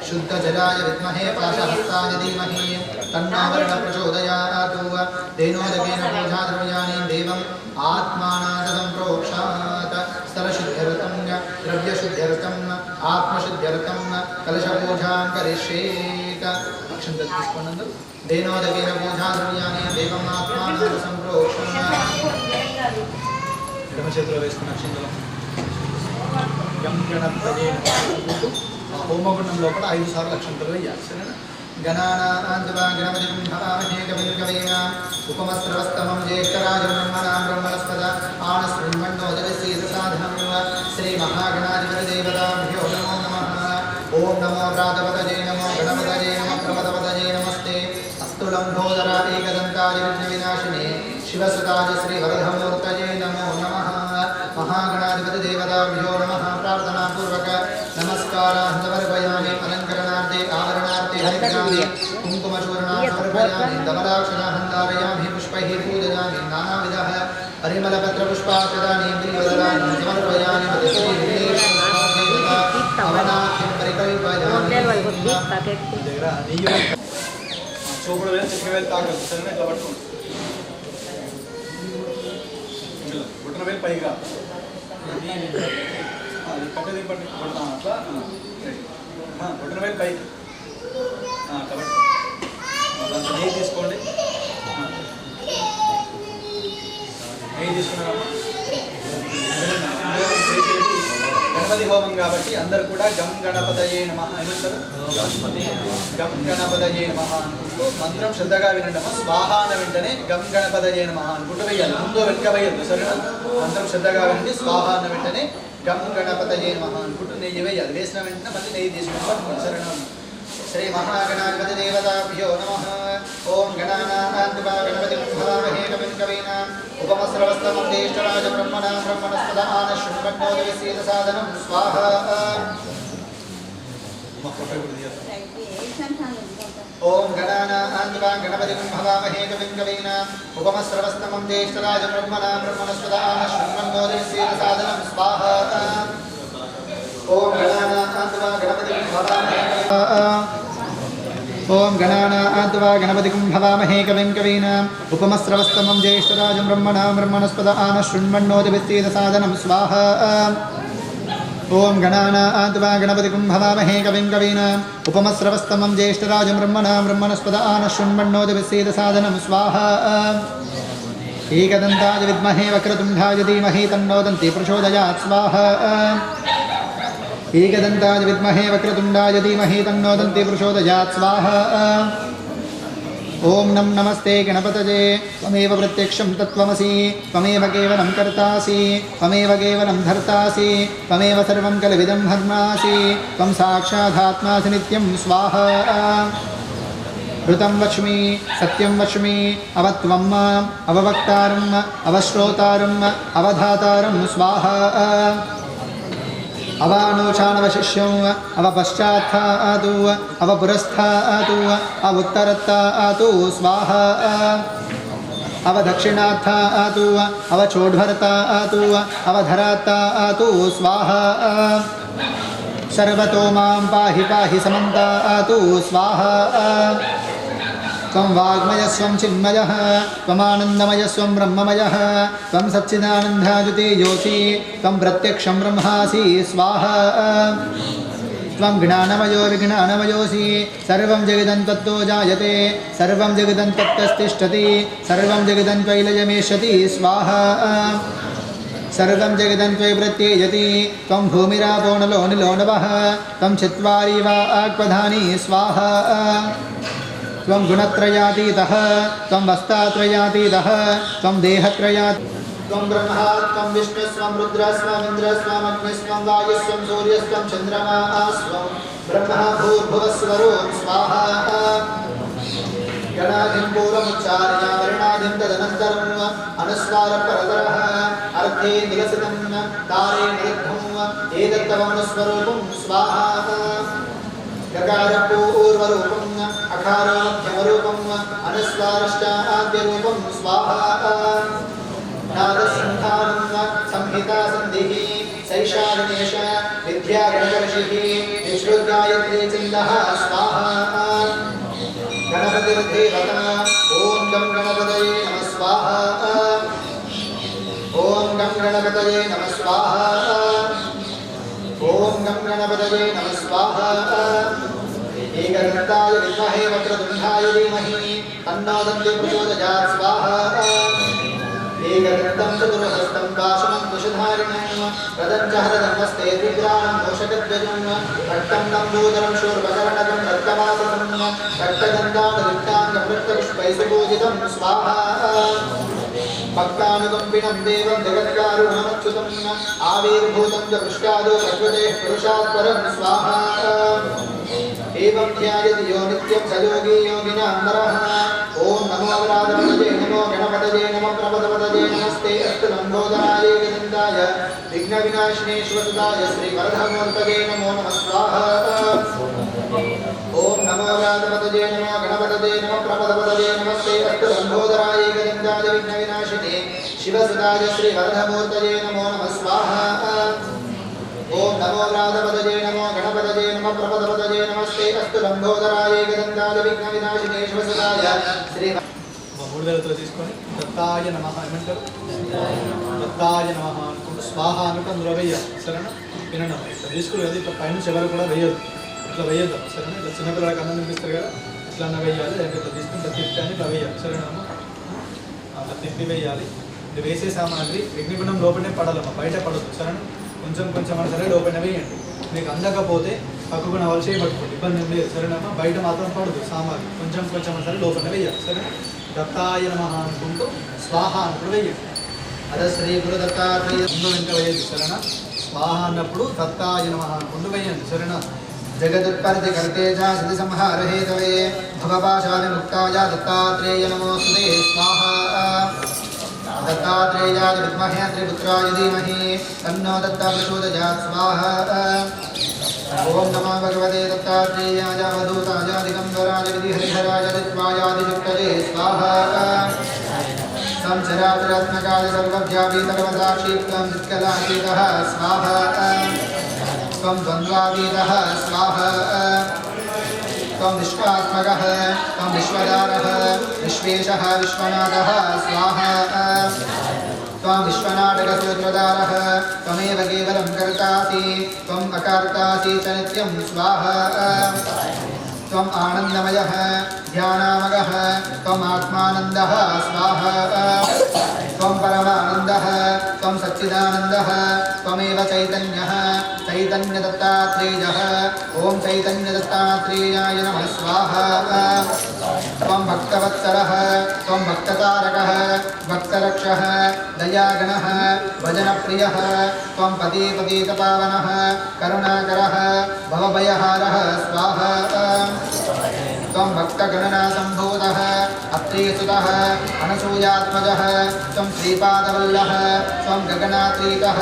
शुद्धजलाय विद्महे पाशहस्ताय धीमहि तन्नो वरुणः प्रचोदयात् तेनोदकेन पूजाद्रव्याणि देवम् आत्मानादं प्रोक्षात् स्थलशुद्ध्यर्थं द्रव्यशुद्ध्यर्थम् आत्मशुद्ध्यर्थं कलशपूजां करिष्येत् अक्षन्तः तीసుకోండి तेनोदकेन पूजाद्रव्याणि देवम् आत्मानादं प्रोक्षात् ఎడమచేతిలో వేసుకున్న అక్షంతలు గం గణపతయే హోమగుండం లోపల 5 సార్లు అక్షంతలు వేయాలి సరేనా గణానాన్వా గణపతిం భవామహే కవిం కవీనా ఉపమస్త్రవస్తమం జ్యేష్ఠరాజం బ్రహ్మణాం బ్రహ్మణస్పద ఆనస్మన్మన్నోదరసీద సాధనం శ్రీ మహాగణాధిపతి దేవతాభ్యో నమో నమః ఓం నమో ప్రాతపతయే నమో గణపతయే నమో ప్రమదపతయే నమస్తే అస్తు లంబోదరా ఏకదంతాయ విఘ్న వినాశినే शिवसुताय श्री वरदमूर्तये नमो नमः महागणाधिपति देवताभ्यो नमः प्रार्थना पूर्वक नमस्काराः समर्पयामि अलंकरणार्थे आवरणार्थे हरिद्राणि कुंकुमचूर्णाः समर्पयामि धवलाक्षराः धारयामि पुष्पैः पूजयामि नानाविधः परिमलपत्रपुष्पाक्षराणि बिल्वदलानि समर्पयामि अवनाख्यं परिकल्पयामि బొట్టనవేలు పైగా కట్టది పట్టి కొడతాం అట్లా బొట్టనవేలు పైకి కాబట్టి దాంట్లో నెయ్యి తీసుకోండి నెయ్యి తీసుకున్నారమ్మా గణపతి హోమం కాబట్టి అందరు కూడా గం గణపతయే నమః ఏమంటారు గం గణపతయే నమః అనుకుంటూ మంత్రం శ్రద్ధగా వినండమ్మా స్వాహ అన్న వెంటనే గం గణపతయే నమః అనుకుంటూ వేయాలి ముందు వెనుక వేయద్దు సరేనా మంత్రం శ్రద్ధగా వినండి స్వాహ అన్న వెంటనే గం గణపతయే నమః అనుకుంటూ నెయ్యి వేయాలి వేసిన వెంటనే మళ్ళీ నెయ్యి తీసుకుని పట్టుకోండి సరేనా श्री महागणाधिपति देवताभ्यो नमः ओम गणानान्वा गणपतिं भवामहे कविं कवीनाम् उपमस्रवस्तमं ज्येष्ठराजं ब्रह्मणां ब्रह्मणस्पद आनश्वन्नोदयसीद साधनं स्वाहा ओम गणानान्वा गणपतिं भवामहे कविं कवीनाम् उपमस्रवस्तमं ज्येष्ठराजं ब्रह्मणां ब्रह्मणस्पद आनश्वन्नोदयसीद साधनं स्वाहा ओम गणानान्वा गणपतिं भवामहे ओम गणानान्वा गणपतिं भवामहे कविं कवीनाम् उपमस्रवस्तमं ज्येष्ठराजं ब्रह्मणां ब्रह्मणस्पद आनश्वन्नोदयसीद साधनं स्वाहा ओम गणानान्वा गणपतिं भवामहे कविं कवीनाम् उपमस्रवस्तमं ज्येष्ठराजं ब्रह्मणां ब्रह्मणस्पद आनश्वन्नोदयसीद साधनं स्वाहा एकदन्ताय विद्महे वक्रतुण्डाय धीमहि तन्नो दन्ति प्रचोदयात् स्वाहा एकदन्ताय विद्महे वक्रतुण्डाय धीमहि तन्नो दन्ति प्रचोदयात् स्वाहा ओम नम नमस्ते गणपतये त्वमेव प्रत्यक्षं तत्त्वमसि त्वमेव केवलं कर्तासि त्वमेव केवलं धर्तासि त्वमेव सर्वं कलविदं ब्रह्मासि त्वं साक्षादात्मासि नित्यं स्वाहा ऋतं वच्मि सत्यं वच्मि अवत्वं माम् अववक्तारम् अवश्रोतारम् अवधातारं स्वाहा अवानोचानवशिष्यं अवपश्चात्थातु अवपुरस्थातु अवुत्तरत्तातु स्वाहा अवदक्षिणात्थातु अवचोढ्वरतातु अवधरात्तातु स्वाहा सर्वतो मां पाहि पाहि समन्तातु स्वाहा त्वं वाग्मयस्वं चिन्मयः त्वमानन्दमयस्वं ब्रह्ममयः त्वं सच्चिदानन्दाद्वितीयोऽसि त्वं प्रत्यक्षं ब्रह्मासि स्वाहा त्वं ज्ञानमयो विज्ञानमयोऽसि सर्वं जगदं तत्तो जायते सर्वं जगदं तत्तस्तिष्ठति सर्वं जगदं त्वयिलयमेष्यति स्वाहा सर्वं जगदं त्वयि प्रत्ययति त्वं भूमिरापो नलो निलो नभः त्वं चत्वारि वा आक्वधानि स्वाहा त्वं गुणत्रयातीतः त्वं वस्तात्रयातीतः त्वं देहत्रयातीतः त्वं ब्रह्मा त्वं विष्णुस्त्वं रुद्रस्त्वं इन्द्रस्त्वं अग्निस्त्वं वायुस्त्वं सूर्यस्त्वं चन्द्रमास्त्वं ब्रह्मा भूर्भुवस्वरो स्वाहा गणाधिं पूर्वमुच्चार्य वर्णाधिं तदनन्तरम् अनुस्वारपरतरः अर्थे निलसितं तारे निरुद्धम् एतत्तवमनुस्वरूपं स्वाहा गकारपूर्वरूपम् अकारोमध्यमरूपम् अनुस्वारश्चाद्यरूपं स्वाहा नादसन्धानं संहिता सन्धिः सैषा गणेश विद्या गणकर्षिः विश्रुगायत्री चिन्दः स्वाहा गणपति देवता ओम गं गणपतये नमः स्वाहा ओम गं गणपतये नमः स्वाहा ओम गं गणपतये नमः स्वाहा एकदन्ताय विद्महे वक्रतुण्डाय धीमहि तन्नो दन्ति प्रचोदयात् स्वाहा एकदन्तं चतुर्हस्तं पाशमं कुशधारिणं प्रदञ्जहरधर्मस्ते विग्राणं दोषगद्वजं रक्तं लम्बोदरं शूर्पकर्णकं रक्तवासनं रक्तगन्धानुरुक्ताङ्गपृष्ठपुष्पैः स्वाहा भक्तानुकम्पिनं देवं जगत्कारुणमच्युतं आविर्भूतं च पृष्ठादो प्रकृतेः पुरुषात् परं स्वाहा एवं ध्यायति यो नित्यं स योगी योगिनां नरः ओम नमो राधवतये नमो गणपतये नमो प्रपदपतये नमस्ते अस्तु लम्बोदराय गजन्दाय विघ्नविनाशिने शिवसुताय श्रीवरदमूर्तये नमो नमः स्वाहा ओम नमो राधवतये नमो गणपतये नमो प्रपदपतये नमस्ते अस्तु लम्बोदराय गजन्दाय विघ्नविनाशिने शिवसुताय श्रीवरदमूर्तये नमो नमः स्वाहा ओम नमो राधवतये नमो गणपतये नमो प्रपदपतये नमस्ते अस्तु लंबोदराय गदन्ताय विघ्नविनाशिने शिवसुताय श्री మూడు వేలతో తీసుకొని దత్తాయ నమః ఏమంటారు దత్తాయ నమః అనుకుంటూ స్వాహ అనుకుంటూ అందులో వేయాలి సరేనా వినండి ఇట్లా తీసుకుని అది ఇట్లా పైన ఎవరు కూడా వేయదు ఇట్లా వేయద్దు సరేనా ఇట్లా చిన్నపిల్లలకి అన్నం తినిపిస్తారు కదా ఇట్లా అన్న వేయాలి లేకపోతే ఇట్లా తీసుకుని ఇట్లా తిప్పి అని ఇట్లా వేయాలి సరేనా అట్లా తిప్పి వేయాలి ఇది వేసే సామాగ్రి అగ్నిగుండం లోపలనే పడాలమ్మా బయట పడదు సరేనా కొంచెం కొంచెం అని సరే లోపల వేయండి మీకు అందకపోతే పక్కకు నవలు చేయబట్టుకోండి ఇబ్బంది ఏం లేదు సరేనమ్మా బయట మాత్రం పడదు సామాగ్రి కొంచెం కొంచెం అని సరే లోపల వేయాలి సరేనా దత్తాయ నమః అనుకుంటూ స్వాహ అనుకుంటూ వేయండి అదే శ్రీ గురు దత్తాత్రేయ వెంట వేయండి సరేనా స్వాహ అన్నప్పుడు దత్తాయ నమః అనుకుంటూ వేయండి సరేనా జగదుత్పత్తి కర్తే చ సిద్ధి సంహార హేతవే భవపాశాది ముక్తాయ దత్తాత్రేయ నమోస్తుతే స్వాహ दत्तात्रेयाय विद्महे त्रिपुत्राय धीमहि तन्नो दत्तः प्रचोदयात् स्वाहा ओम नमो भगवते दत्तात्रेयाय अवधूताय दिगंबराय विधिहरिहराय दित्वायादियुक्तये स्वाहा संचरात्मकाय सर्वव्यापी सर्वसाक्षीत्वं नित्कलातीतः स्वाहा त्वं द्वन्द्वातीतः स्वाहा त्वं विश्वात्मकः त्वं विश्वदारः विश्वेशः विश्वनाथः स्वाहा त्वं विश्वनाटकसूत्रधारः त्वमेव केवलं कर्तासि त्वम् अकर्तासि च नित्यं स्वाहा त्वम् आनन्दमयः ध्यानामगः त्वम् आत्मानन्दः स्वाहा त्वं परमानन्दः त्वं सच्चिदानन्दः त्वमेव चैतन्यः चैतन्यदत्तात्रेयः ॐ चैतन्यदत्तात्रेयाय नमः स्वाहा त्वं भक्तवत्सलः त्वं भक्ततारकः भक्तरक्षः दयागणः भजनप्रियः त्वं पतिपतितपावनः करुणाकरः भवभयहारः स्वाहा त्वं भक्तगणनासम्भूतः अत्रीसुतः अनसूयात्मजः त्वं श्रीपादवल्लभः त्वं गगनातीतः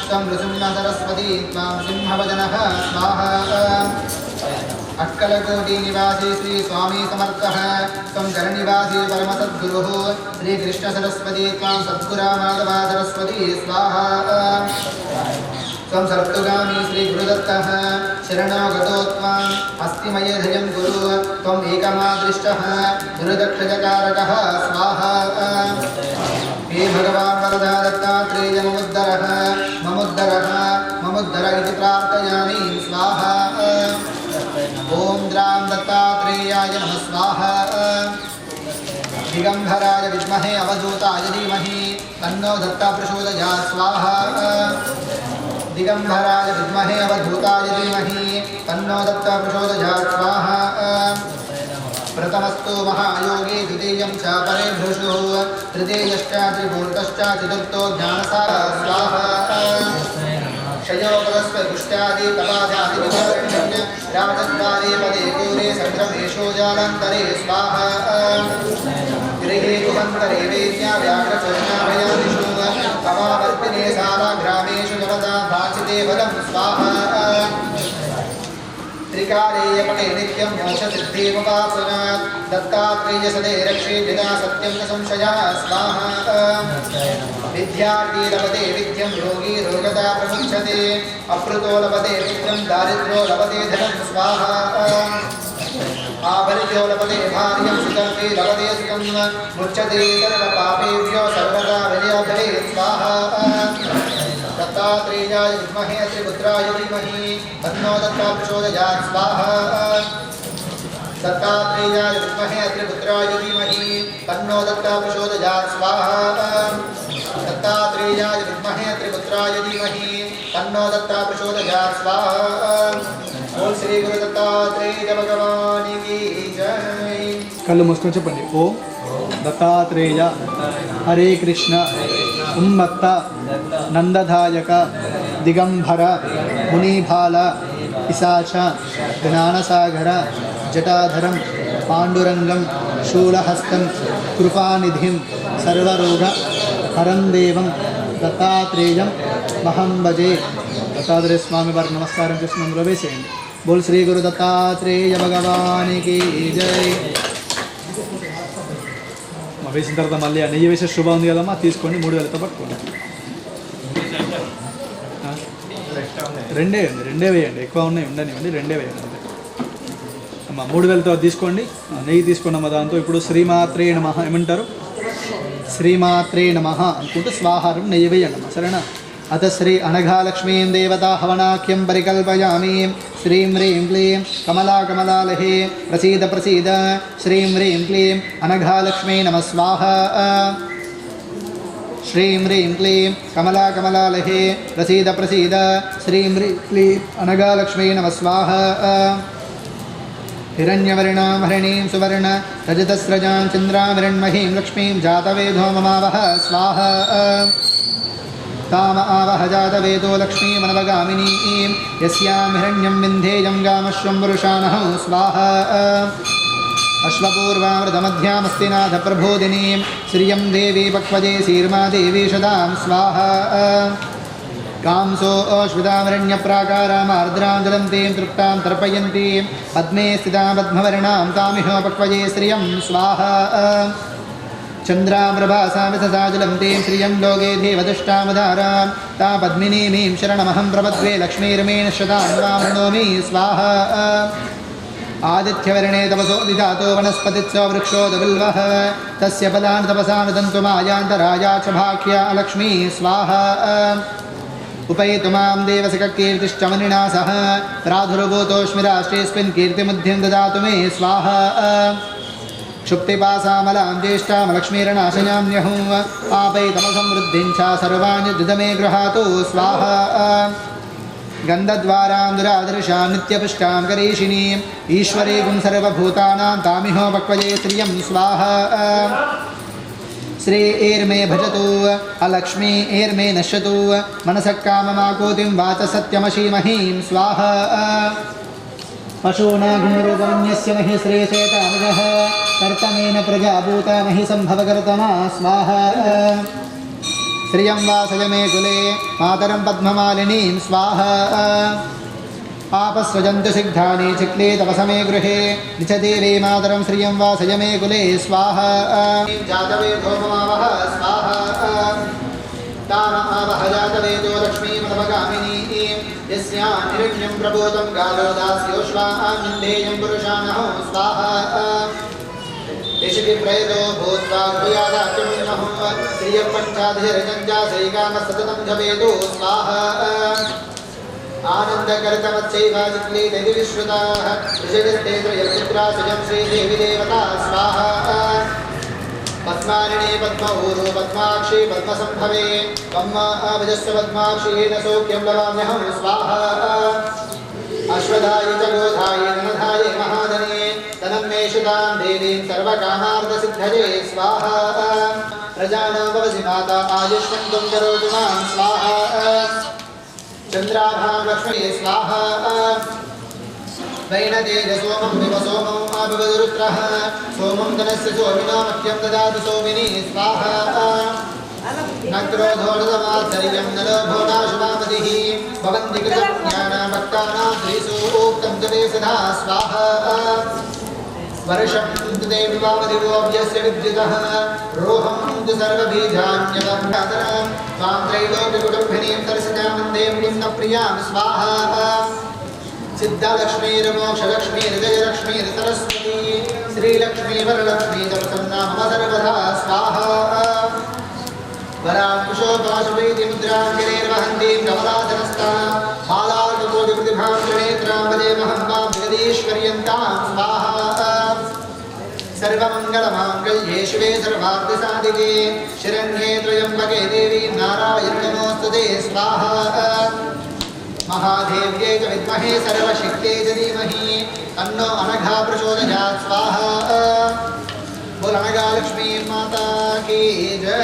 त्वं नृसिंहसरस्वती त्वां सिंहभजनः स्वाहा अक्कलकोटिनिवासी श्री स्वामी समर्थः त्वं करनिवासी परमसद्गुरुः श्रीकृष्णसरस्वती त्वां सद्गुरामाधवा सरस्वती स्वाहा त्वं सर्वतोगामी श्री गुरुदत्तः शरणो गतो त्वाम् अस्तिमयेधयं गुरु त्वम् एकमादृष्टः गुरुदक्षजकारकः स्वाहा हे भगवान् वरदा दत्तात्रेय ममुद्धर इति प्रार्थयामि स्वाहा ॐ द्रां दत्तात्रेयाय नमः स्वाहा दिगंबराय विद्महे अवधूताय धीमहि तन्नो दत्तः प्रचोदयात् स्वाहा दिगंबराय विद्महे अवधूताय धीमहि तन्नो दत्तः प्रचोदयात् स्वाहा प्रथमस्तु महायोगी द्वितीयं च परेभृषुः तृतीयश्च त्रिमूर्तश्च चतुर्थो ज्ञानसारः स्वाहा क्षयोपदस्व पुष्ट्यादि तपाधादि विचारण्य रामचन्द्रादि पदे गौरे सङ्ग्रमेशो जालन्तरे स्वाहा गृहे कुहन्तरे वेद्या व्याघ्रचरणाभयादिषु तवावर्तिने सारा ग्रामेषु जगदा भाषिते बलं स्वाहा श्रीकारेयपटे नित्यं मोक्षसिद्धिमुपासनात् दत्तात्रेयसदे रक्षे यदा सत्यं न संशयः स्वाहा विद्यार्थी लभते विद्यं योगी रोगता प्रमुच्यते अप्रुतो लभते विद्यं दारिद्र्यो लभते धनं स्वाहा आभरितो लभते भार्यं सुतर्ते लभते सुखं मुच्यते सर्वपापेभ्यो सर्वदा विजयाभरे स्वाहा दत्तात्रेयाय विद्महे त्रिपुत्राय धीमहि तन्नो दत्ता प्रचोदयात् स्वाहा दत्तात्रेयाय विद्महे त्रिपुत्राय धीमहि तन्नो दत्ता प्रचोदयात् स्वाहा दत्तात्रेयाय विद्महे त्रिपुत्राय धीमहि तन्नो दत्ता प्रचोदयात् स्वाहा बोल श्री गुरु दत्तात्रेय भगवान की जय। कल मुस्कुन చెప్పండి ఓం दत्तात्रेय हरे कृष्ण उन्मत्त नंदधायक दिगंबर मुनिभाल पिशाच ज्ञानसागर जटाधरं पांडुरंगं शूलहस्तं कृपानिधिं सर्वरोग हरं देवं दत्तात्रेयं महं भजे। दत्तात्रेय स्वामी वाరికి నమస్కారం చేసి మనం ప్రవేశించండి। बोल श्री गुरु दत्तात्रेय भगवान की जय। వేసిన తర్వాత మళ్ళీ ఆ నెయ్యి వేసే శుభ ఉంది కదమ్మా, తీసుకోండి 3000తో పట్టుకోండి। రెండే వేయండి, ఎక్కువ ఉన్నాయి ఉండనివ్వండి, రెండే వేయండి అంతే అమ్మా। 3000తో తీసుకోండి, నెయ్యి తీసుకోండి అమ్మ। దాంతో ఇప్పుడు శ్రీమాత్రే నమః ఏమంటారు? శ్రీమాత్రే నమః అనుకుంటూ స్వాహారం నెయ్యి వేయండి అమ్మ, సరేనా? अथ श्री अनघालक्ष्मीं देवता हवनाख्यं परिकल्पयामि। श्रीं ह्रीं क्लीं कमला कमलालहे प्रसीद प्रसीद। श्रीं ह्रीं क्लीं अनघालक्ष्मी नमः स्वाहा। श्रीं ह्रीं क्लीं कमला कमलालहे प्रसीद प्रसीद। श्रीं ह्रीं क्लीं अनघालक्ष्मी नमः स्वाहा। हिरण्यवर्णां हरिणीं सुवर्ण रजतस्रजां चन्द्रां हिरण्महीं लक्ष्मीं जातवेदो ममावह स्वाहा। ताम आवह जातवेदो लक्ष्मीमनवगामिनीं यस्यां हिरण्यं विन्धेयं गामश्वं पुरुषाणः स्वाहा। अश्वपूर्वामृतमध्यामस्तिनाथप्रबोधिनीं श्रियं देवी पक्वजे सीर्मा देवी शदां स्वाहा। कांसो अश्वितामरण्यप्राकारामार्द्रां ज्वलन्तीं तृप्तां तर्पयन्तीं पद्मे स्थितां पद्मवर्णां तामिह पक्वजे श्रियं स्वाहा। चन्द्राप्रभासामितसाजलं तीं श्रियं लोके देवदुष्टामधारां ता पद्मिनीमीं शरणमहं प्रपद्ये लक्ष्मीर्मेण शतां वां वृणोमि स्वाहा। आदित्यवर्णे तपसो दिधातो वनस्पतित्सो वृक्षोदबिल्वः तस्य फलानि तपसा नुदन्तु मायान्तराया च भाख्या लक्ष्मी स्वाहा। उपैतु मां देवसखकीर्तिश्च मनिना सह प्रादुर्भूतोऽस्मि राष्ट्रेऽस्मिन् कीर्तिमुद्धिं ददातु मे स्वाहा। क्षुप्तिपासामलां ज्येष्ठामलक्ष्मीरनाशयाम्यहं पापैतमसमृद्धिं च सर्वाणि दुदमे गृहातु स्वाहा। गन्धद्वारां दुरादर्शां नित्यपुष्टां करीषिणीम् ईश्वरीं सर्वभूतानां तामिहो पक्वजे श्रियं स्वाहा। श्री एर्मे भजतु अलक्ष्मी एर्मे नश्यतु मनसः काममाकोतिं वाच सत्यमशीमहीं स्वाहा। पशूनाग्निरूपमन्यस्य महि श्रेयसेतामिदः कर्तमेन प्रजाभूता महि सम्भवकर्तमा स्वाहा। श्रियं वासय मे कुले मातरं पद्ममालिनीं स्वाहा। आपस्वजन्तु सिग्धानि चिक्ले तपसमे गृहे निचदेवे मातरं श्रियं वासय मे कुले स्वाहा। जातवेदो ममावह स्वाहा। ताम आवह जातवेदो लक्ष्मीमनवगामिनीं यस्यां हिरण्यं प्रबोधं गालो दास्योश्वामिन्देयं पुरुषाणः स्वाहा। ऋषिभिप्रेतो भूत्वा भूयादाख्यमिन्महं श्रियं पञ्चाधिरजञ्जासैकामः सततं स्वाहा। आनन्दकर्तमच्चैव जिक्लीदेवि विश्रुताः ऋषिस्ते त्रयपुत्रा सुजं श्रीदेवी देवता स्वाहा। पद्मालिनी पद्मऊरू पद्माक्षी पद्मसम्भवे पद्माभजस्व पद्माक्षीण सौख्यं लवाम्यहं स्वाहा। अश्वधाय च गोधाय धनधाय महाधने धनं मे शुतां देवीं सर्वकामार्थसिद्धये स्वाहा। प्रजानां भवसि माता आयुष्मन्तं करोतु मां स्वाहा। चन्द्राभां लक्ष्मी स्वाहा। वैनतेज सोमं विव सोमं आभवदरुद्रः सोमं धनस्य सोमिनामह्यं ददातु सोमिनी स्वाहा। नक्रोधोर्धमात्सर्यं नलो भोडाशुभामतिः भवन्ति कृतज्ञानाभक्तानां श्रीसूक्तं तदे सदा स्वाहा वर्षं तदे विवामदिवोऽभ्यस्य विद्युतः रोहं तु सर्वबीजान्यतं भ्रातरां त्वां त्रैलोक्यकुटुम्बिनीं दर्शितां वन्दे प्रियां स्वाहा सिद्धलक्ष्मीर्मोक्षलक्ष्मीर्जयलक्ष्मीर्सरस्वती श्रीलक्ष्मी वरलक्ष्मी तत्सन्ना मम सर्वदा स्वाहा वरांकुशोपाशुभैति मुद्राङ्गिरेर्वहन्तीं कमलाधनस्तां मालार्ककोटिप्रतिभां त्रिनेत्रां वदेमहं मां जगदीश्वर्यन्तां स्वाहा सर्वमङ्गलमाङ्गल्ये शिवे सर्वार्थसाधिके शरण्ये त्र्यम्बके देवी नारायणि नमोऽस्तुते स्वाहा महादेव्यै च विद्महे सर्वशक्त्यै च धीमहि तन्नो अनघा प्रचोदयात् स्वाहा बोल अनघा लक्ष्मी माता की जय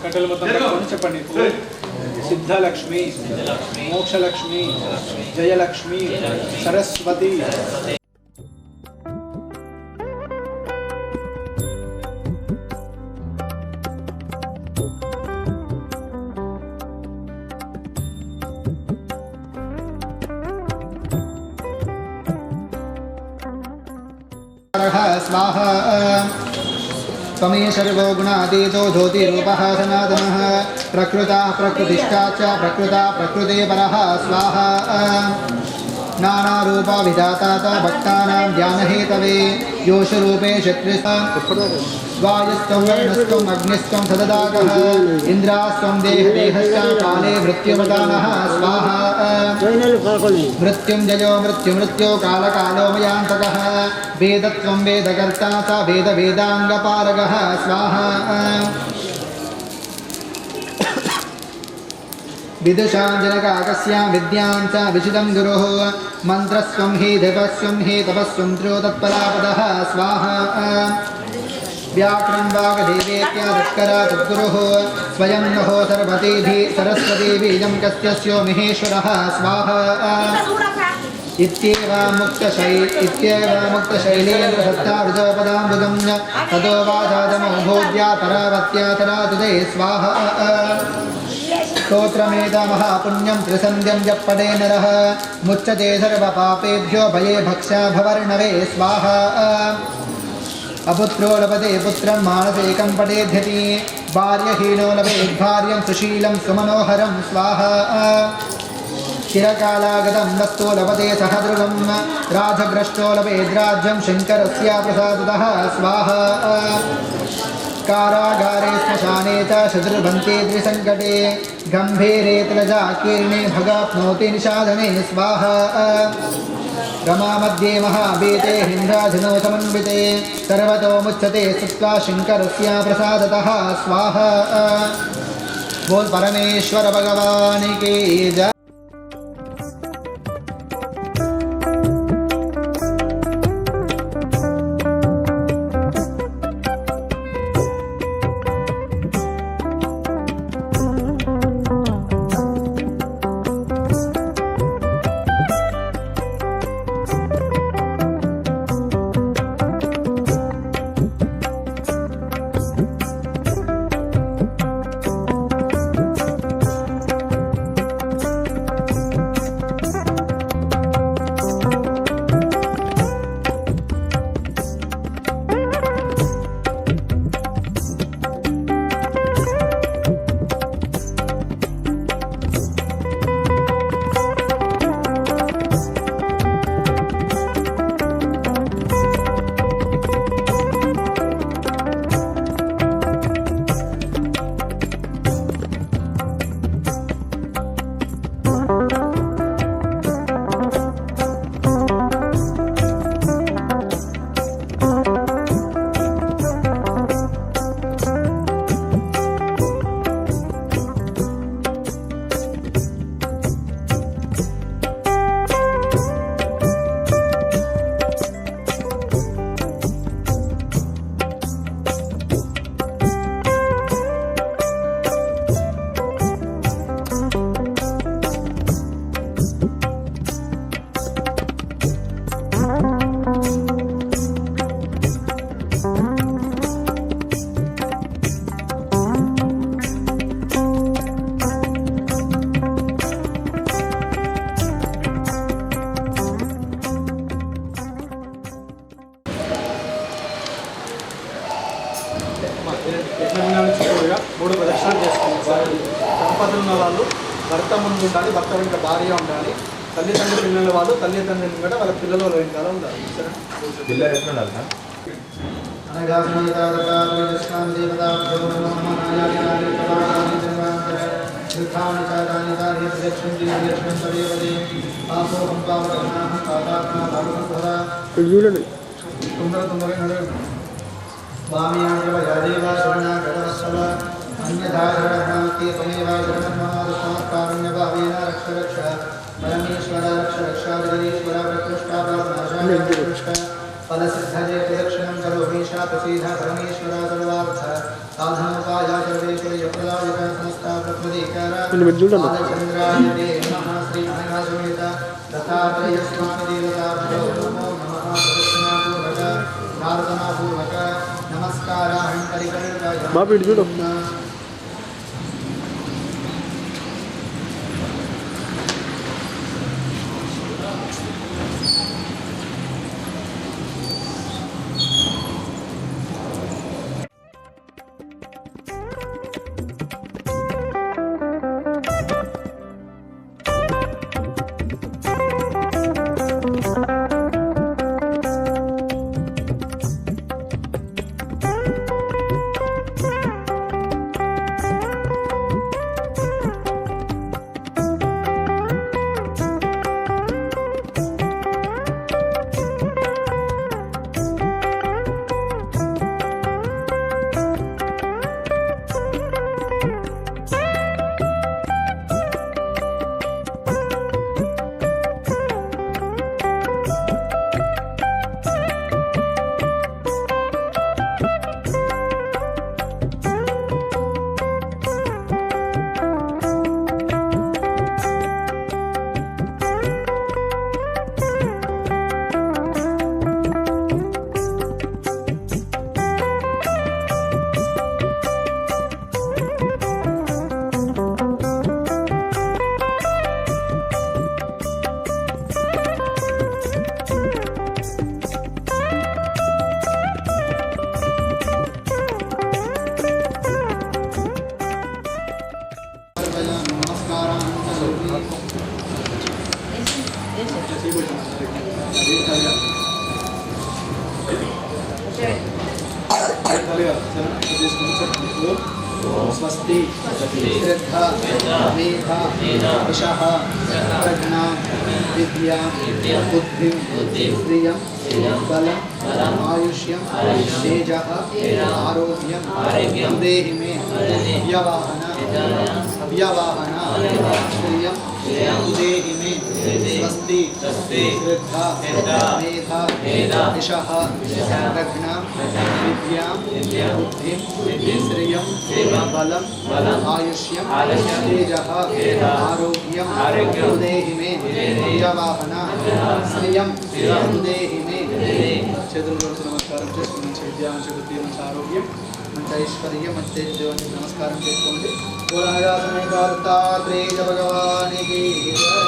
కట్టెల మొత్తం చెప్పండి. సిద్ధలక్ష్మి, మోక్షలక్ష్మి, జయలక్ష్మి, సరస్వతి. स्वाहा त्वमे सर्वो गुणातीतो ज्योतिरूपः सनातनः प्रकृता प्रकृतिष्ठा च प्रकृता प्रकृते परः स्वाहा नानारूपा विधाता भक्तानां ध्यानहेतवे योषरूपे क्षत्रियः वायुस्त्वं वर्णस्त्वम् अग्निस्त्वं सददागः इन्द्रास्त्वं देहदेहश्च काले मृत्युप्रदानः स्वाहा मृत्युञ्जयो मृत्युमृत्यो कालकालो मयान्तकः वेदत्वं वेदकर्ता च वेदवेदाङ्गपारगः स्वाहा विदुषां जनकाकस्यां विद्यां च विशिदं गुरुः मन्त्रस्वं हि दिवस्वं हि तपस्वं त्र्योतत्परापदः स्वाहा व्याकरणं वागदेवेत्यादष्करा तद्गुरुः स्वयं नहो सर्वतीभिः सरस्वती बीजं कस्यस्यो महेश्वरः स्वाहा इत्येव मुक्तशैलेन्द्रसत्तार्जपदाम्बुजं ततो वाचादमो भोज्या परावत्या तरातुदे स्वाहा स्तोत्रमेतमहापुण्यं त्रिसन्ध्यं जप्पदे नरः मुच्यते सर्वपापेभ्यो भये भक्षा भवर्णवे स्वाहा अपुत्रो लभते पुत्रं मानसेकं पठेध्यति भार्यहीनो लभेत् भार्यं सुशीलं सुमनोहरं स्वाहा चिरकालागतं वस्तु लभते सह ध्रुवं राजभ्रष्टो लभेद्राज्यं शङ्करस्य प्रसादतः स्वाहा कारागारे श्मशाने च शत्रुभन्ते त्रिसङ्कटे गम्भीरे त्रजाकीर्णे भगाप्नोति निषादने स्वाहा रमामध्ये महाभीते हिन्द्राजनो समन्विते सर्वतो मुच्यते स्तुत्वा शङ्करस्य प्रसादतः स्वाहा बोल परमेश्वर भगवान की जय। యజ్ఞగుండాన్ని చుట్టూగా 3 ప్రదక్షిణాలు చేసుకోవాలి. దంపతులు ఉన్న వాళ్ళు భర్త ముందు ఉండాలి, భర్త వెంట భార్య ఉండాలి. తల్లిదండ్రులు పిల్లల వాళ్ళు తల్లిదండ్రులు కూడా వాళ్ళ పిల్లల వాళ్ళ వెంటాల ఉండాలి. సరే పిల్లలు ఎట్లా ఉండాలి సార్? చూడండి తొందరగా फलसिद्धये प्रदक्षिणं करोमीशा प्रसीधा परमेश्वरा सर्वार्थ साधनोपाया सर्वेश्वर्यप्रदायक संस्था प्रकृतिकारा बालचन्द्राय ते नमः श्री महासमेत दत्तात्रेय स्वामी देवताभ्यो नमो नमः प्रदक्षिणापूर्वक प्रार्थनापूर्वक नमस्कारान् परिकल्पयामि। स्वस्ति श्रद्धा मेधा यशः प्रज्ञा विद्या बुद्धि श्रियं बलम् आयुष्यं तेजः आरोग्यं देहि मे अव्यवाहन श्रियं देहि मे स्वस्ति श्रद्धा मेधा यशः प्रज्ञा विद्या बुद्धि श्रियं बलम् आयुष्यं तेजः आरोग्यं देहि मे अव्यवाहन श्रियं देहि मे। చేతులతో నమస్కారం చేసుకుని మంచి విద్య మంచి బుద్ధి మంచి ఆరోగ్యం మంచి ఐశ్వర్యం మంచి తేజస్సు నమస్కారం చేసుకోండి. దత్తాత్రేయ భగవానికి జై.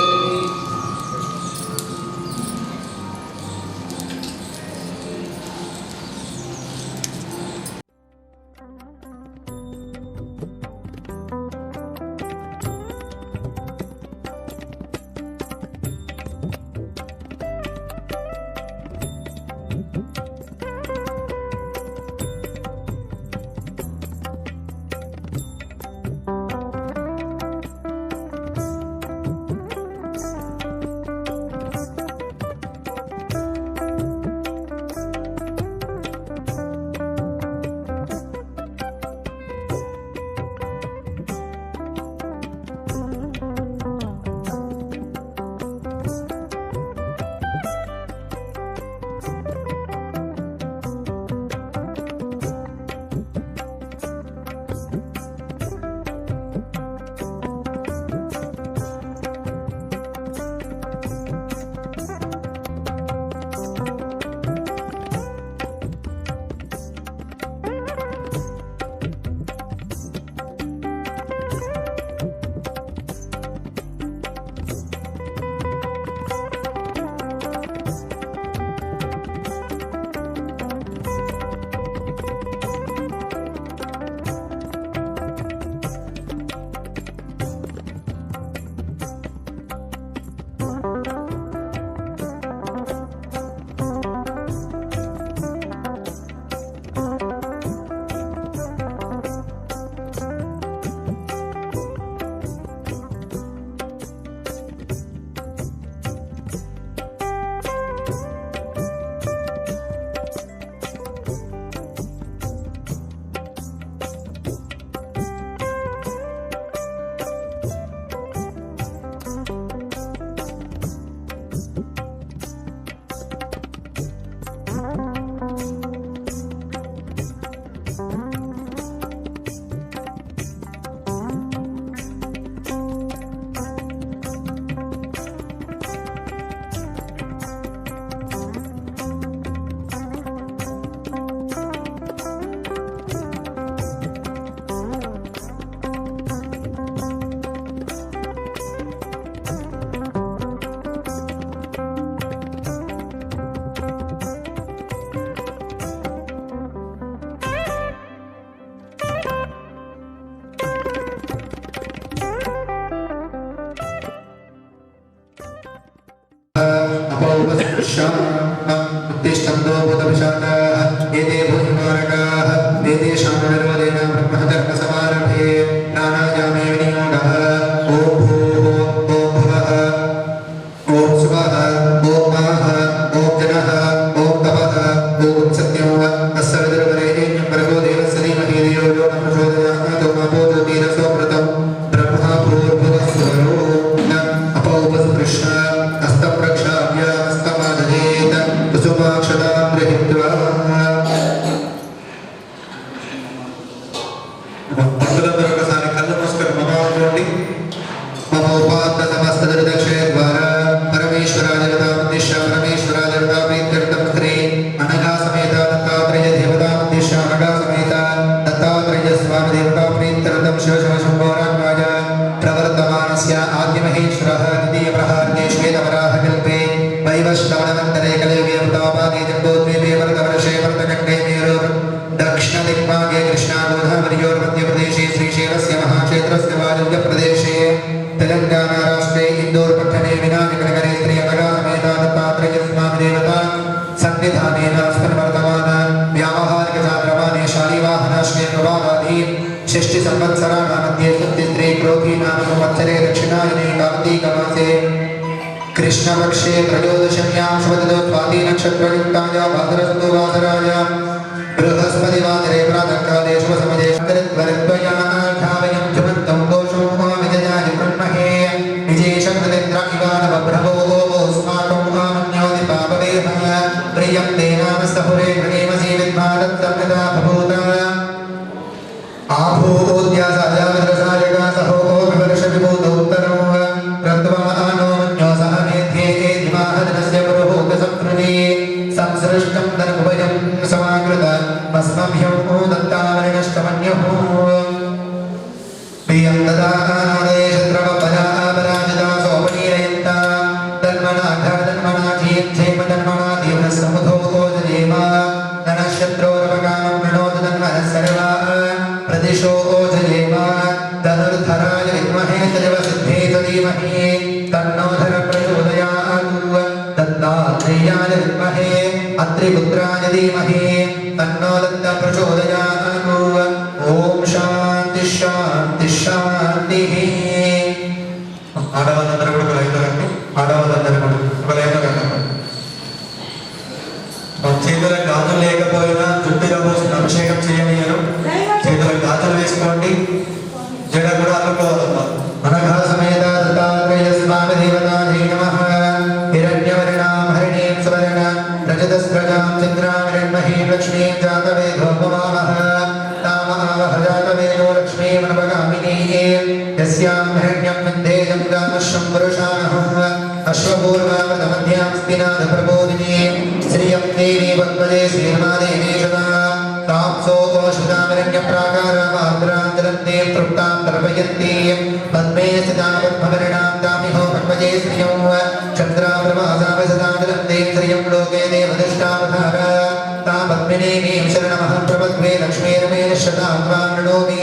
उत्तिष्ठन्तो भूतपिशाचाः एते भूतिमारकाः एतेषां निरोधेन ब्रह्मचर्यसमारभे प्राणायामे विनियोगः ॐ भूः ॐ भुवः ॐ सुवः ॐ महः ॐ जनः ॐ तपः ॐ सत्यं तस्य विदुर्वरेण्यं भर्गो देवस्य धीमहि धियो यो न प्रचोदयात् तमो ज्योतिरसोऽमृतं ब्रह्मा भूर्भुवस्सुरो अपौपस्पृश्य हस्तं प्रक्षाल्य हस्तमादधेत् कुसुमाक्षतां गृहीत्वा भक्తులందరూ ఒకసారి కళ్ళు మూసుకొని మమోడి మమోపాత్త సమస్త దుర్దక్షే ద్వారా పరమేశ్వరాజగతాముద్దిశ్య పరమేశ్వరాజగతా ప్రీత్యర్థం శ్రీ అనగా సమేత దత్తాత్రేయ దేవతాముద్దిశ్య అనగా సమేత దత్తాత్రేయ స్వామి దేవతా ప్రీత్యర్థం శివశంభోరాజ్ఞాయ ప్రవర్తమానస్య ఆద్యమహేశ్వరः ద్వితీయప్రహార్దే శ్వేతవరాహకల్పే వైవశ్రవణవంతరే కలియుగే ప్రతాపాదే జంబోద్వీపే వరదవర్షే వరదఖण्डे मेरुर् दक्षिणदिग्भागे कृष्णागोदावरीयोर्मध्यप्रदेशे श्रीशैलस्य महाक्षेत्रस्य वायव्यप्रदेशे तेलङ्गानाराष्ट्रे इन्दोर्पट्टणे विनायकनगरे श्री अनगा समेता दत्तात्रेयस्वामिदेवता सन्निधानेन स्मरणवर्तमान व्यावहारिकचान्द्रमाने शालिवाहनाश्वेतवाहादी षष्टिसंवत्सराणां मध्ये शुद्धिस्त्री क्रोधी नाम संवत्सरे दक्षिणायने कार्तीकमासे कृष्णपक्षे त्रयोदश्यां शुभदिनोत्पादी नक्षत्रयुक्तायां भाद्रपदो वासरायां बृहस्पतिवासरे प्रातःकाले शुभसमये शतद्वरद्वयाढावयं जुमन्तं दोषो विजयाय ब्रह्महे विजयशब्देन्द्र इवानवभ्रभो स्माकं आमन्योति पापवेहः प्रियं ते नाम सहुरे प्रणेमसि विद्मादत्तमिदा भूत आभूद्यासायाविद्रसायका सहो विवर्षविभूतोत्तरं प्रत्वानो मन्यो सह मेध्ये दिवाहदनस्य पुरुहूतसंकृति संसृष्टं धनमुभयं समाकृत अस्मभ्यो दत्तावरणष्टमन्यः प्रियं ददानादेशद्रवपरापराजिता सोपनीरयन्ता तन्मना धीमधन्मना दीवनसमुधो ओजनेम धनशत्रोरपकामं प्रणोद तन्मनः सर्वा प्रदिशो ओजनेम धनुर्धराय विद्महे तजवसिद्धे धीमहि तन्नो धर प्रचोदयात् दत्तात्रेयाय विद्महे अत्रिपुत्राय धीमहि तन्नो दत्त प्रचोदयात् ॐ शान्ति शान्ति शान्तिः आडवाళ్ళందరూ కూడా లైన్లోకి ఆడవాళ్ళందరూ కూడా ఒక లైన్లోకి చేతులకు గాజులు లేకపోయినా జుట్టుగా పోసిన అభిషేకం చేయనియను చేతులకు గాజులు వేసుకోండి జడ కూడా అల్లుకోవాలమ్మా అనఘా సమేత దత్తాత్రేయ స్వామి దేవతాయే నమః हिरण्यवर्णां हरिणीं सुवर्ण रजतस्रजां चन्द्रां हिरण्महीं लक्ष्मीं जातवेदो ममावः तामावह जातवेदो लक्ष्मीमनवगामिनीः यस्यां हिरण्यं विन्देयं गामश्वं पुरुषाणः अश्वपूर्वावतमध्यां स्तिनाथप्रबोधिनी श्रियं देवी पद्मजे श्रीमादेवी सदा तां सोऽशुतामिरण्यप्राकारामार्द्रान्तरन्ते तृप्तां तर्पयन्ति पद्मे स्थितां पद्मवर्णां तामिहो पद्मजे श्रियं चन्द्राप्रभासावसदानिरन्ते श्रियं लोके देवदृष्टावतार तां पद्मिनीमीं शरणमहं प्रपद्मे लक्ष्मीर्मेण शतात्मा नृणोमि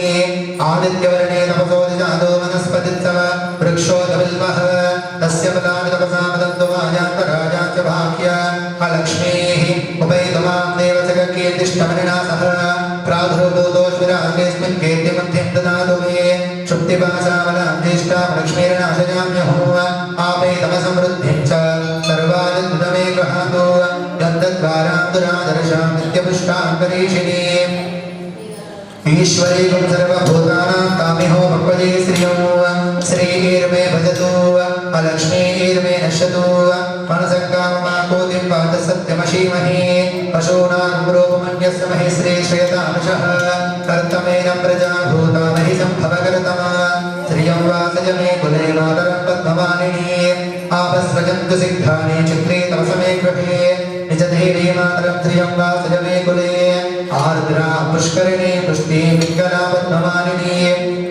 आदित्यवर्णे तपसोदिजातो वनस्पतित्सव वृक्षोदबिल्वः तस्य फलानि तपसा वदन्तु वाजान्तराजाच भाग्य अलक्ष्मीः उपैतुमां देवसखकीर्तिष्ठमनिना सह प्रादुर्भूतोऽश्विराग्नेऽस्मिन् कीर्तिमध्यं ददातु मे क्षुप्तिपाशामलां ज्येष्ठां लक्ष्मीर्नाशयाम्यहो आपैतमसमृद्धिं च सर्वादिदमे गृहातु गन्धद्वारां दुरादर्शां नित्यपुष्टां करीषिणीम् ईश्वरीकं सर्वभूतानां तामिहो भगवते श्रियं श्रीर्मे भजतु अलक्ष्मीर्मे नश्यतु मनसङ्काममाकोतिं वाच सत्यमशीमहि पशूनां रूपमन्यस्य महेश्रे श्रेयतामशः कर्तमेन प्रजा भूतामहि सम्भवकर्तमा श्रियं वासज मे कुले मातरं पद्मवाणिनी आपस्रजन्तु सिद्धानि चित्रे तमसमे गृहे निजधैर्ये मातरं श्रियं वासज मे कुले आर्द्रा पुष्करिणी पुष्टि पिङ्गला पद्मवाणिनी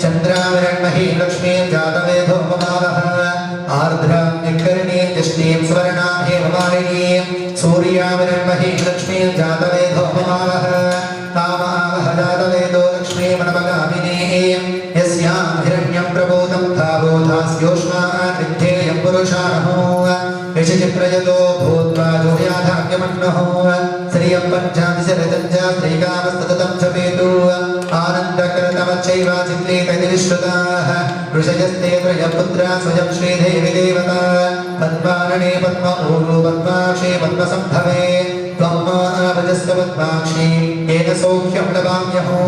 चन्द्राविरण्महीं लक्ष्मीं जातवेदो ममावः आर्द्रां निकर्णीं दृष्टिं स्वर्णां हेममालिनीं सूर्याविरण्महीं लक्ष्मीं जातवेदो ममावः तामावह जातवेदो लक्ष्मीमनवगामिनीः यस्यां हिरण्यं प्रबोधं तावोधास्योष्मान् विद्धेयं पुरुषाणो विशचिप्रयतो भूत्वा जोयाधान्यमन्नः श्रियं पञ्चादिशरथं च श्रीकामस्ततं जपेतु आनन्दकरतमच्चैव चित्रेतनिश्रुताः ऋषयस्ते त्रयपुत्रा स्वयं श्रीदेवी देवता पद्मारणे पद्म ऊरु पद्माक्षे पद्मसम्भवे त्वं मानवजस्य पद्माक्षी येन सौख्यं लभाम्यहो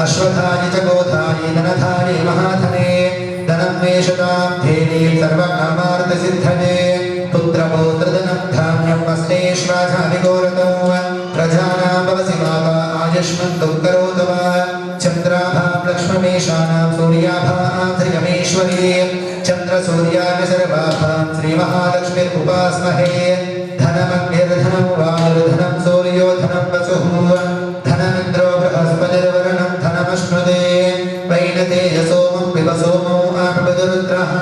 अश्वथाय च गोधाय धनधाय महाधने धनं मेषतां धेने सर्वकामार्थसिद्धये पुत्रपौत्रधनं धान्यम् अस्तेष्वाधाभिगोरतो प्रजानां भवसि माता आयुष्मन्तौ करोतु वा चन्द्राभां लक्ष्ममेषाणां सूर्याभां श्रियमेश्वरी चन्द्रसूर्याणि सर्वाभां श्रीमहालक्ष्मीर्मुपास्महे धनमग्निर्धनं वायुर्धनं सूर्यो धनं वसुः धनमिन्द्रो बृहस्पतिर्वरुणं धनमश्नुते वैनतेय सोमं पिब सोमो आपबदरुद्रः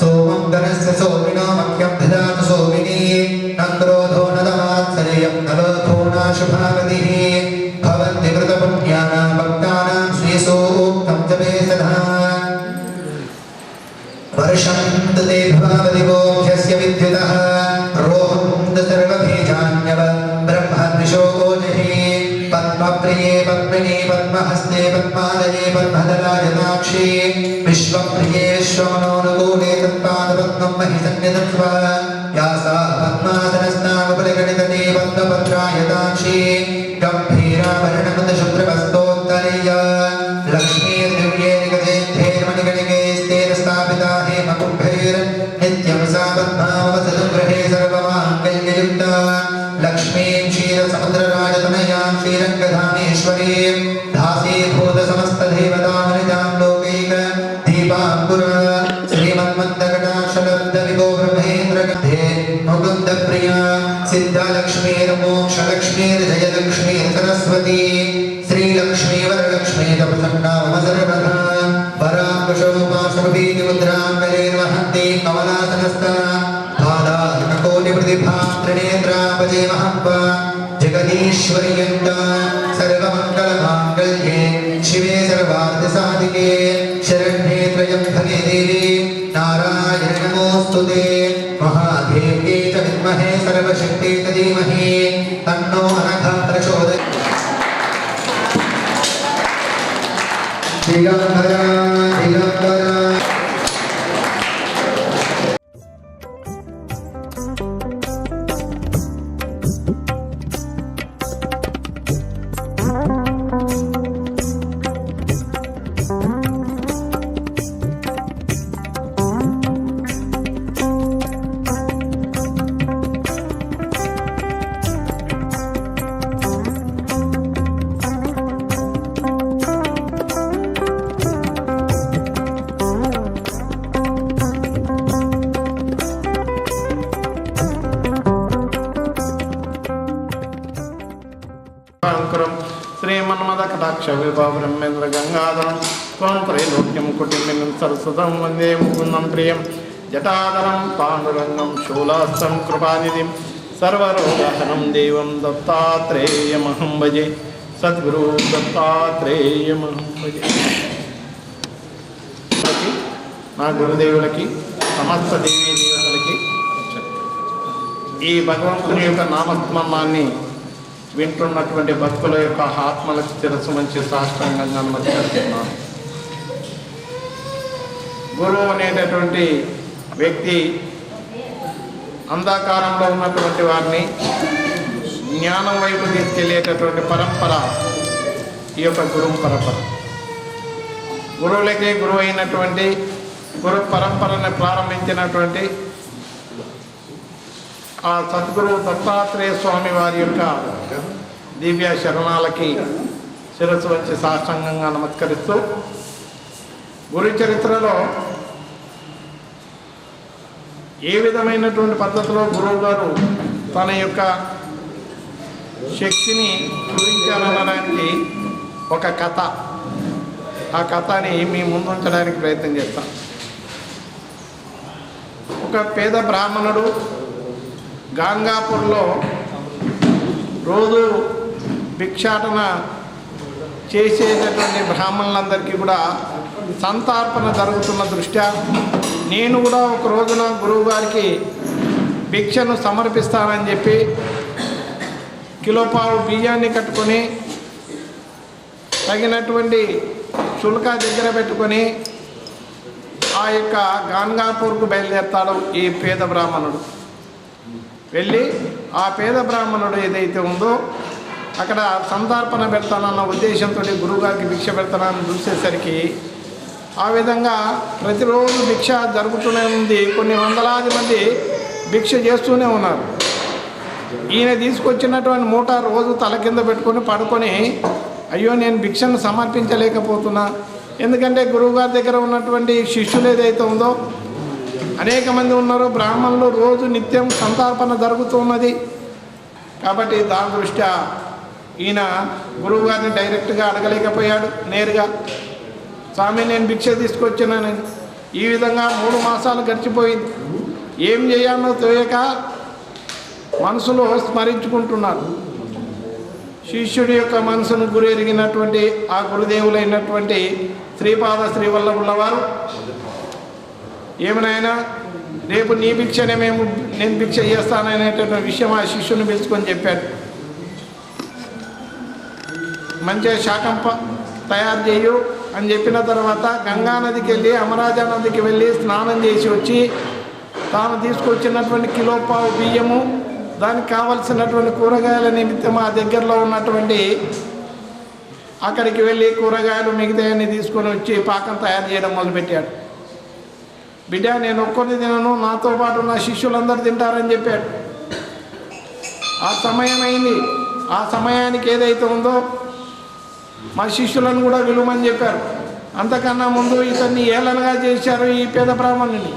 सोमं गणस्य सोमिनो मह्यं ददातु सोमिनी नन्द्रोधो नदमात्सर्यं नलोभो नाशुभागतिः भवन्ति कृतपुण्यानां भक्तानां श्रीसूक्तं जपे सदा वर्षं ते भवदिवो ह्यस्य विद्युतः रोहं सर्वबीजान्यव ब्रह्मद्विषो गोजहि पद्मप्रिये पद्मिनी पद्महस्ते पद्मालये पद्मधराजनाक्षी विश्वप्रिये विश्वमनोनुकूले तत्पादपद्मं महि सन्निधत्वा या सा पद्मासनस्नामुपरिगणितते पद्मपत्रायताक्षी गम्भीराभरणमुदशुभ्रवस्तोत्तरीया लक्ष्मीर्दिव्ये निगजेन्धेर्मणिगणिके स्थापिता हेमकुम्भैर्नित्यं सा पद्मावसतु गृहे सर्वमाङ्गल्ययुक्ता लक्ष्मीं क्षीरसमुद्रराजतनयां श्रीरङ्गधामेश्वरीं दासीभूतसमस्तदेवतामनिजां लोकैक दीपाङ्कुरा श्रीमन्मन्दकटाक्षलब्धविभो ब्रह्मेन्द्रगन्धे मुकुन्दप्रिया सिद्धलक्ष्मीर्मोक्षलक्ष्मीर्जयलक्ष्मीर्सरस्वती श्रीलक्ष्मी वरलक्ष्मी तपसन्नाम सर्वदा वराङ्कुशोपाशभीतिमुद्राङ्गलेर्वहन्ति कमलासनस्था बालार्ककोटिप्रतिभां त्रिनेत्रापजे महम्ब जगदीश्वर्यन्त सर्वमङ्गलमाङ्गल्ये शिवे सर्वार्थसाधिके शरण्ये त्र्यम्बके देवी नारायण नमोऽस्तुते महादेव्यै च विद्महे सर्वशक्त्यै च धीमहि तन्नो अनघा प्रचोदयात् दिगम्बरा दिगम्बरा श्रीमन्मदकटाक्ष विभव ब्रह्मेन्द्र गंगाधरं त्वं त्रैलोक्यं कुटिम्बिनं सरस्वतं वन्दे मुकुन्दं प्रियं जटाधरं पाण्डुरङ्गं शूलास्तं कृपानिधिं सर्वरोगहनं देवं दत्तात्रेयमहं भजे सद्गुरु दत्तात्रेयमहं भजे నా గురుదేవులకి సమస్త దేవీ దేవతలకి ఈ భగవంతుని యొక్క నామస్మరణాన్ని వింటున్నటువంటి భక్తుల యొక్క ఆత్మలకు శిరస్సు మంచి సాష్టాంగంగా నమస్కరిస్తున్నాను. గురువు అనేటటువంటి వ్యక్తి అంధకారంలో ఉన్నటువంటి వారిని జ్ఞానం వైపు తీసుకెళ్ళేటటువంటి పరంపర ఈ యొక్క గురువు పరంపర. గురువులకే గురువు అయినటువంటి గురు పరంపరను ప్రారంభించినటువంటి ఆ సద్గురు దత్తాత్రేయ స్వామి వారి యొక్క దివ్య శరణాలకి శిరస్సు వచ్చి సాష్టాంగంగా నమస్కరిస్తూ, గురు చరిత్రలో ఏ విధమైనటువంటి పద్ధతిలో గురువు గారు తన యొక్క శక్తిని చూపించాలనడానికి ఒక కథ, ఆ కథని మీ ముందు ఉంచడానికి ప్రయత్నం చేస్తాం. ఒక పేద బ్రాహ్మణుడు గాంగాపూర్లో రోజు భిక్షాటన చేసేటటువంటి బ్రాహ్మణులందరికీ కూడా సంతార్పణ జరుగుతున్న దృష్ట్యా నేను కూడా ఒక రోజున గురువు గారికి భిక్షను సమర్పిస్తానని చెప్పి కిలోపావు బియ్యాన్ని కట్టుకొని తగినటువంటి శుల్కా దగ్గర పెట్టుకొని ఆ యొక్క గాన్గాపూర్కు బయలుదేరతాడు ఈ పేద బ్రాహ్మణుడు. వెళ్ళి ఆ పేద బ్రాహ్మణుడు ఏదైతే ఉందో అక్కడ సంతర్పణ పెడతానన్న ఉద్దేశంతో గురువుగారికి భిక్ష పెడతానని చూసేసరికి ఆ విధంగా ప్రతిరోజు భిక్ష జరుగుతూనే ఉంది. కొన్ని వందలాది మంది భిక్ష చేస్తూనే ఉన్నారు. ఈయన తీసుకొచ్చినటువంటి మూట రోజు తల కింద పెట్టుకొని పడుకొని, అయ్యో నేను భిక్షను సమర్పించలేకపోతున్నా, ఎందుకంటే గురువుగారి దగ్గర ఉన్నటువంటి శిష్యులు ఏదైతే ఉందో అనేక మంది ఉన్నారు, బ్రాహ్మణులు రోజు నిత్యం సంతర్పణ జరుగుతున్నది. కాబట్టి దాని దృష్ట్యా ఈయన గురువుగారిని డైరెక్ట్గా అడగలేకపోయాడు. నేరుగా స్వామి నేను భిక్ష తీసుకొచ్చినానని. ఈ విధంగా 3 మాసాలు గడిచిపోయింది. ఏం చేయాలో తోయక మనసులో స్మరించుకుంటున్నారు. శిష్యుడి యొక్క మనసును గురి ఎరిగినటువంటి ఆ గురుదేవులైనటువంటి శ్రీపాద శ్రీవల్లభుల వారు, ఏమైనా రేపు నీ భిక్షనే నేను భిక్ష చేస్తాననేటువంటి విషయం ఆ శిష్యుని పిలుచుకొని చెప్పాడు. మంచిగా శాకం తయారు చేయు అని చెప్పిన తర్వాత గంగా నదికి వెళ్ళి అమరాజా నదికి వెళ్ళి స్నానం చేసి వచ్చి తాను తీసుకొచ్చినటువంటి కిలోపావు బియ్యము, దానికి కావలసినటువంటి కూరగాయల నిమిత్తం ఆ దగ్గరలో ఉన్నటువంటి అక్కడికి వెళ్ళి కూరగాయలు మిగతాయన్నీ తీసుకొని వచ్చి పాకం తయారు చేయడం మొదలుపెట్టాడు. బిడ్డ నేను ఒక్కరిని తినను, నాతో పాటు నా శిష్యులందరూ తింటారని చెప్పాడు. ఆ సమయం అయింది. ఆ సమయానికి ఏదైతే ఉందో మా శిష్యులను కూడా విలువమని చెప్పారు. అంతకన్నా ముందు ఇతన్ని ఏలనగా చేశారు ఈ పేద బ్రాహ్మణుని.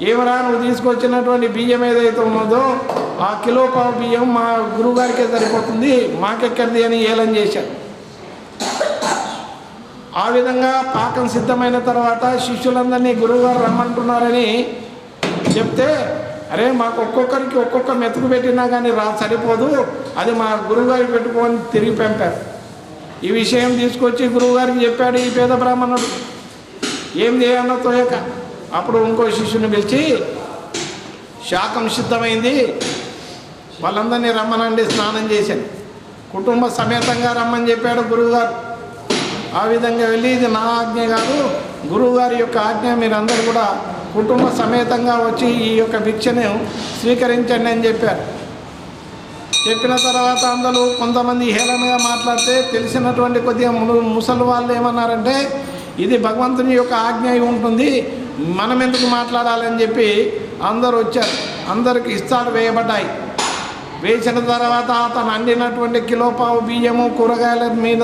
ఏమరా నువ్వు తీసుకొచ్చినటువంటి బియ్యం ఏదైతే ఉన్నదో ఆ కిలోపావు బియ్యం మా గురువుగారికే సరిపోతుంది, మాకెక్కడిది అని ఏలం చేశారు. ఆ విధంగా పాకం సిద్ధమైన తర్వాత శిష్యులందరినీ గురువుగారు రమ్మంటున్నారని చెప్తే, అరే మాకు ఒక్కొక్కరికి ఒక్కొక్క మెతుకు పెట్టినా కానీ సరిపోదు, అది మా గురువుగారికి పెట్టుకొని తిరిగి పంపారు. ఈ విషయం తీసుకొచ్చి గురువుగారికి చెప్పాడు ఈ పేద బ్రాహ్మణుడు. ఏం చేయాలో తోయక అప్పుడు ఇంకో శిష్యుని పిలిచి, శాకం సిద్ధమైంది, వాళ్ళందరినీ రమ్మనండి, స్నానం చేశాను, కుటుంబ సమేతంగా రమ్మని చెప్పాడు గురువుగారు. ఆ విధంగా వెళ్ళి ఇది నా ఆజ్ఞ కాదు, గురువుగారి యొక్క ఆజ్ఞ, మీరందరూ కూడా కుటుంబ సమేతంగా వచ్చి ఈ యొక్క భిక్షను స్వీకరించండి అని చెప్పారు. చెప్పిన తర్వాత అందరూ కొంతమంది హేళనగా మాట్లాడితే తెలిసినటువంటి కొద్దిగా ముసలి వాళ్ళు ఏమన్నారంటే, ఇది భగవంతుని యొక్క ఆజ్ఞ ఉంటుంది, మనం ఎందుకు మాట్లాడాలని చెప్పి అందరూ వచ్చారు. అందరికి ఇస్తాలు వేయబడ్డాయి. వేసిన తర్వాత తను అండినటువంటి కిలోపావు బియ్యము కూరగాయల మీద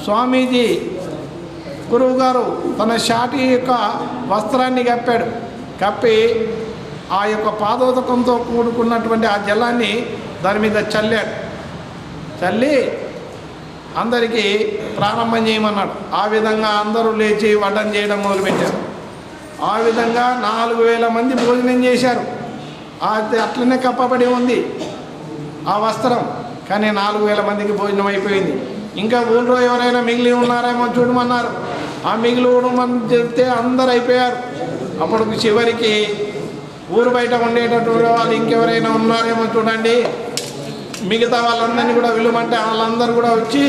స్వామీజీ గురువుగారు తన షాటి యొక్క వస్త్రాన్ని కప్పాడు. కప్పి ఆ యొక్క పాదోదకంతో కూడుకున్నటువంటి ఆ జలాన్ని దాని మీద చల్లాడు. చల్లి అందరికీ ప్రారంభం చేయమన్నాడు. ఆ విధంగా అందరూ లేచి వడ్డం చేయడం మొదలుపెట్టారు. ఆ విధంగా 4000 మంది భోజనం చేశారు. అది అట్లనే కప్పబడి ఉంది ఆ వస్త్రం. కానీ 4000 మందికి భోజనం అయిపోయింది. ఇంకా ఊళ్ళో ఎవరైనా మిగిలి ఉన్నారేమో చూడమన్నారు. ఆ మిగిలిమని చెప్తే అందరు అయిపోయారు. అప్పుడు చివరికి ఊరు బయట ఉండేటటువంటి వాళ్ళు ఇంకెవరైనా ఉన్నారేమో చూడండి, మిగతా వాళ్ళందరినీ కూడా విలువమంటే వాళ్ళందరూ కూడా వచ్చి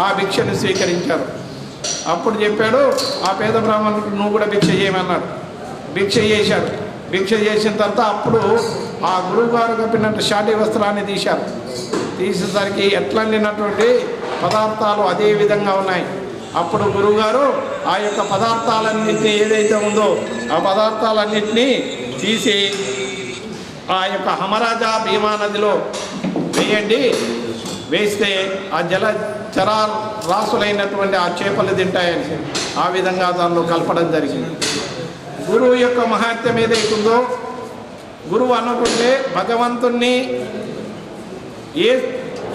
ఆ భిక్షను స్వీకరించారు. అప్పుడు చెప్పాడు ఆ పేద బ్రాహ్మణుడు, నువ్వు కూడా భిక్ష చేయమన్నాడు. భిక్ష చేశాడు. భిక్ష చేసిన తర్వాత అప్పుడు ఆ గురువుగారు కప్పినట్టు షాటి వస్త్రాన్ని తీశారు. తీసేసరికి ఎట్లా అండినటువంటి పదార్థాలు అదే విధంగా ఉన్నాయి. అప్పుడు గురువుగారు ఆ యొక్క పదార్థాలన్నింటినీ ఏదైతే ఉందో ఆ పదార్థాలన్నింటినీ తీసి ఆ యొక్క హమరాజా భీమా నదిలో వేయండి, వేస్తే ఆ చరా రాసులైనటువంటి ఆ చేపలు తింటాయని ఆ విధంగా దానిలో కలపడం జరిగింది. గురువు యొక్క మహాత్మ్యం ఏదైతుందో, గురువు అనుకుంటే భగవంతుణ్ణి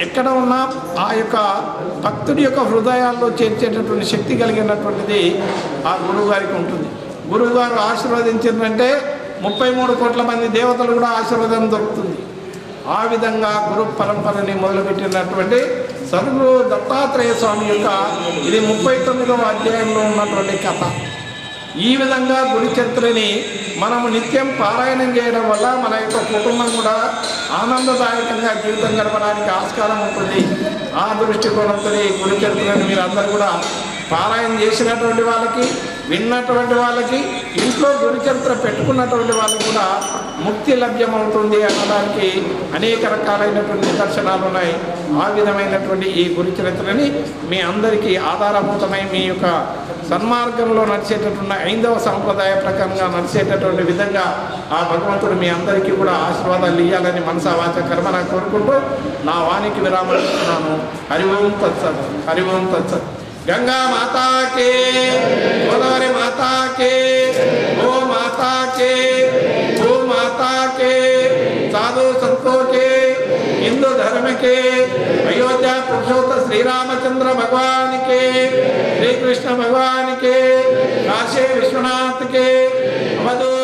ఎక్కడ ఉన్నా ఆ యొక్క భక్తుడి యొక్క హృదయాల్లో చేర్చేటటువంటి శక్తి కలిగినటువంటిది ఆ గురువుగారికి ఉంటుంది. గురువుగారు ఆశీర్వదించిందంటే 33 కోట్ల మంది దేవతలు కూడా ఆశీర్వాదం దొరుకుతుంది. ఆ విధంగా గురు పరంపరని మొదలుపెట్టినటువంటి సద్గురు దత్తాత్రేయ స్వామి యొక్క ఇది 39వ అధ్యాయంలో ఉన్నటువంటి కథ. ఈ విధంగా గురు చరిత్రని మనము నిత్యం పారాయణం చేయడం వల్ల మన యొక్క కుటుంబం కూడా ఆనందదాయకంగా జీవితం గడపడానికి ఆస్కారం ఉంటుంది. ఆ దృష్టికోణంతో గురు చరిత్రని మీరు అందరూ కూడా పారాయణ చేసినటువంటి వాళ్ళకి, విన్నటువంటి వాళ్ళకి, ఇంట్లో గురు చరిత్ర పెట్టుకున్నటువంటి వాళ్ళకి కూడా ముక్తి లభ్యమవుతుంది అనడానికి అనేక రకాలైనటువంటి నిదర్శనాలు ఉన్నాయి. ఆ విధమైనటువంటి ఈ గురు చరిత్రని మీ అందరికీ ఆధారభూతమై మీ యొక్క సన్మార్గంలో నడిచేటటువంటి ఐదవ సంప్రదాయ ప్రకారంగా నడిచేటటువంటి విధంగా ఆ భగవంతుడు మీ అందరికీ కూడా ఆశీర్వాదాలు ఇవ్వాలని మనసా వాచ కర్మన కోరుకుంటూ నా వానికి విరామం ఇస్తున్నాను. హరి ఓం తత్సత్, హరి ఓం తత్సత్. गंगा माता के, गोदावरी माता के, गो माता के, गो माता के, साधु संतों के, हिंदू धर्म के, अयोध्या पुरुषोत्तम श्री रामचंद्र भगवान के, श्री कृष्ण भगवान के, काशी विश्वनाथ के, अवधूत